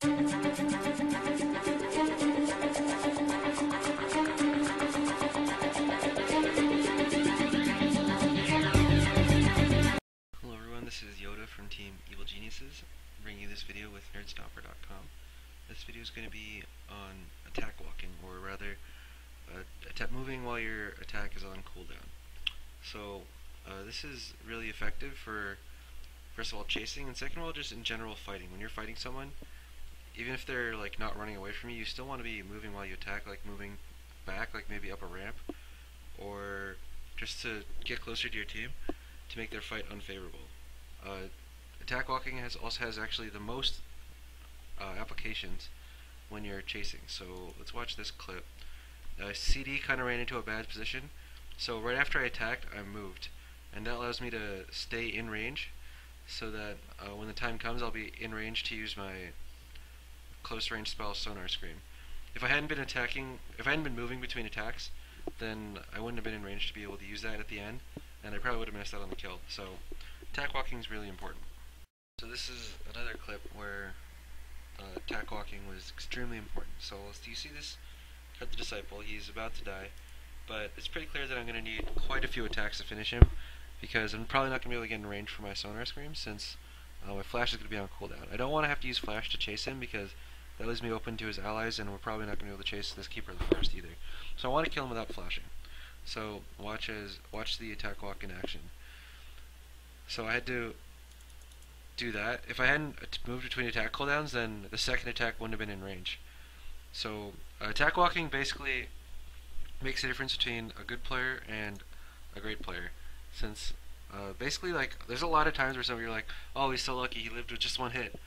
Hello everyone, this is Yoda from Team Evil Geniuses, bringing you this video with Nerdstomper.com. This video is going to be on attack walking, or rather, moving while your attack is on cooldown. So, this is really effective for, first of all, chasing, and second of all, just in general fighting. When you're fighting someone, even if they're like not running away from you, you still want to be moving while you attack, like moving back, like maybe up a ramp, or just to get closer to your team to make their fight unfavorable. Attack walking also has actually the most applications when you're chasing. So let's watch this clip. CD kind of ran into a bad position, so right after I attacked, I moved, and that allows me to stay in range, so that when the time comes, I'll be in range to use my close range spell, Sonar Scream. If I hadn't been moving between attacks, then I wouldn't have been in range to be able to use that at the end, and I probably would have missed out on the kill. So attack walking is really important. So this is another clip where attack walking was extremely important. So you see this cut the disciple, he's about to die, but it's pretty clear that I'm going to need quite a few attacks to finish him, because I'm probably not going to be able to get in range for my Sonar Scream, since my flash is going to be on cooldown. I don't want to have to use flash to chase him, because that leaves me open to his allies, and we're probably not going to be able to chase this Keeper of the Forest either. So I want to kill him without flashing. So watch the attack walk in action. So I had to do that. If I hadn't moved between attack cooldowns, then the second attack wouldn't have been in range. So attack walking basically makes a difference between a good player and a great player, since basically, like, there's a lot of times where some of you are like, oh, he's so lucky, he lived with just one hit.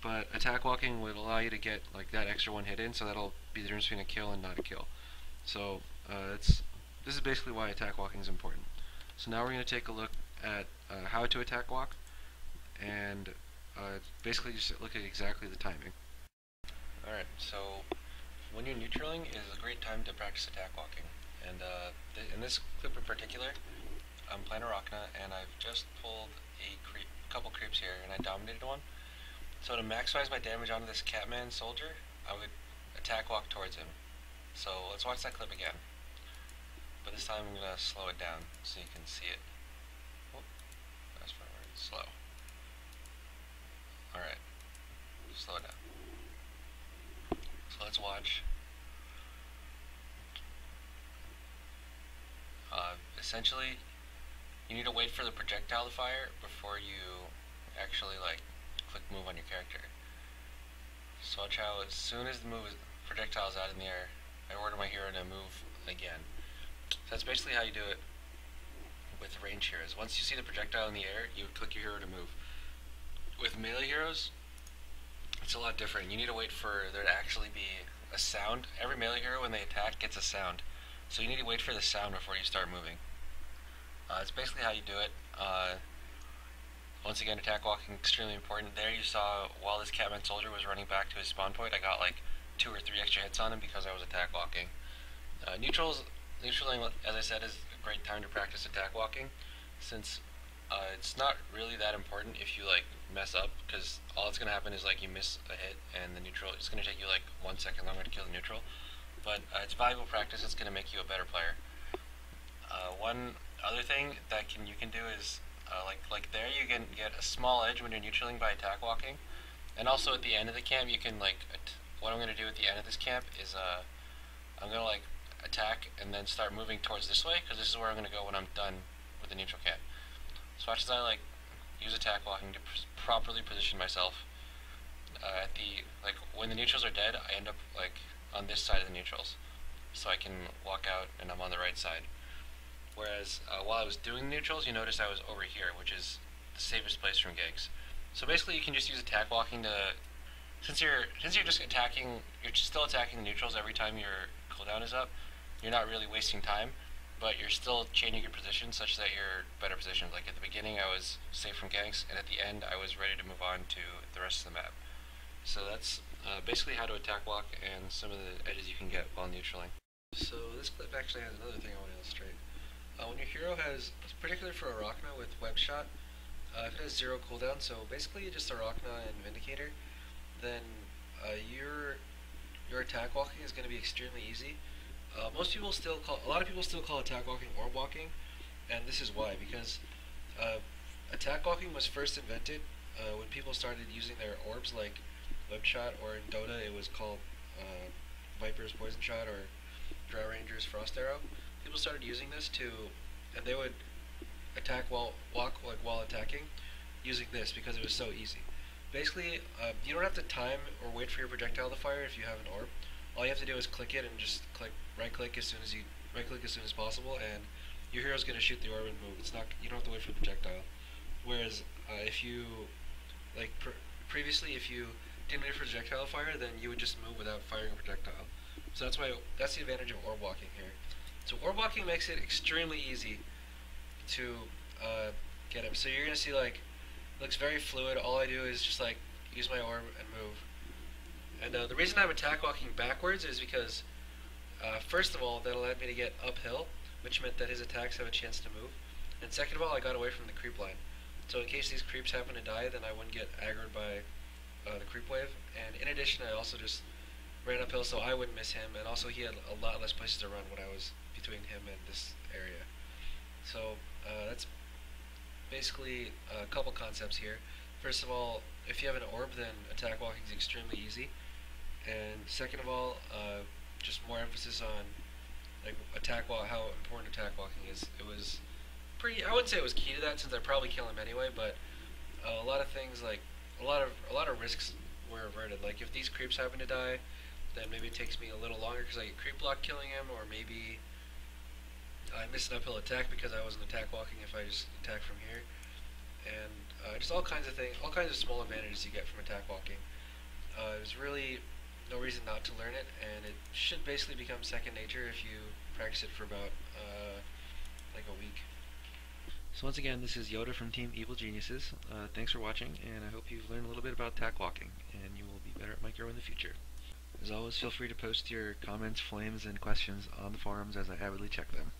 But attack walking would allow you to get like that extra one hit in, so that'll be the difference between a kill and not a kill. So this is basically why attack walking is important. So now we're going to take a look at how to attack walk, and basically just look at exactly the timing. Alright, so when you're neutraling is a great time to practice attack walking. And in this clip in particular, I'm playing Arachna, and I've just pulled a couple creeps here, and I dominated one. So to maximize my damage onto this Catman soldier, I would attack walk towards him. So let's watch that clip again. But this time I'm going to slow it down so you can see it. Whoop, fast forward, slow. Alright, slow it down. So let's watch. Essentially, you need to wait for the projectile to fire before you actually click move on your character. So watch how as soon as the projectile is out in the air, I order my hero to move again. So that's basically how you do it with range heroes. Once you see the projectile in the air, you would click your hero to move. With melee heroes, it's a lot different. You need to wait for there to actually be a sound. Every melee hero, when they attack, gets a sound. So you need to wait for the sound before you start moving. It's basically how you do it. Once again, attack walking extremely important. There you saw, while this Catman soldier was running back to his spawn point, I got like 2 or 3 extra hits on him because I was attack walking. Neutraling, as I said, is a great time to practice attack walking, since it's not really that important if you mess up, because all that's going to happen is you miss a hit, and the neutral, it's going to take you 1 second longer to kill the neutral. But it's valuable practice. It's going to make you a better player. One other thing that you can do is like there you can get a small edge when you're neutraling by attack walking, and also at the end of the camp you can what I'm going to do at the end of this camp is I'm going to attack and then start moving towards this way, because this is where I'm going to go when I'm done with the neutral camp. So watch as I use attack walking to properly position myself at the when the neutrals are dead, I end up on this side of the neutrals, so I can walk out and I'm on the right side. Whereas while I was doing the neutrals, you notice I was over here, which is the safest place from ganks. So basically, you can just use attack walking to, since you're just attacking, you're still attacking the neutrals every time your cooldown is up. You're not really wasting time, but you're still changing your position such that you're better positioned. Like at the beginning, I was safe from ganks, and at the end, I was ready to move on to the rest of the map. So that's basically how to attack walk and some of the edges you can get while neutraling. So this clip actually has another thing I want to illustrate. When your hero has, particularly for Arachna with Web Shot, if it has 0 cooldown, so basically just Arachna and Vindicator, then walking is going to be extremely easy. A lot of people still call attack walking orb walking, and this is why. Because uh, attack walking was first invented when people started using their orbs, like Web Shot, or in Dota it was called Viper's Poison Shot, or Drow Ranger's Frost Arrow. People started using this and they would walk while attacking, using this because it was so easy. Basically, you don't have to time or wait for your projectile to fire if you have an orb. All you have to do is click it and just right click as soon as possible, and your hero's gonna shoot the orb and move. It's not You don't have to wait for the projectile. Whereas if you previously, if you didn't wait for projectile fire, then you would just move without firing a projectile. So that's the advantage of orb walking here. So orb walking makes it extremely easy to get him. So you're gonna see like it looks very fluid. All I do is just like use my orb and move. And the reason I'm attack walking backwards is because first of all, that allowed me to get uphill, which meant that his attacks have a chance to move. And second of all, I got away from the creep line. So in case these creeps happen to die, then I wouldn't get aggroed by the creep wave. And in addition, I also just ran uphill so I wouldn't miss him, and also he had a lot less places to run when I was between him and this area. So that's basically a couple concepts here. First of all, if you have an orb, then attack walking is extremely easy. And second of all, just more emphasis on like how important attack walking is. It was pretty. I wouldn't say it was key to that, since I'd probably kill him anyway. But a lot of things, like a lot of risks were averted. Like if these creeps happen to die, then maybe it takes me a little longer because I get creep block killing him, or maybe I miss an uphill attack because I wasn't attack walking if I just attack from here. And just all kinds of things, all kinds of small advantages you get from attack walking. There's really no reason not to learn it, and it should basically become second nature if you practice it for about like a week. So once again, this is Yoda from Team Evil Geniuses. Thanks for watching, and I hope you've learned a little bit about attack walking, and you will be better at micro in the future. As always, feel free to post your comments, flames, and questions on the forums as I avidly check them.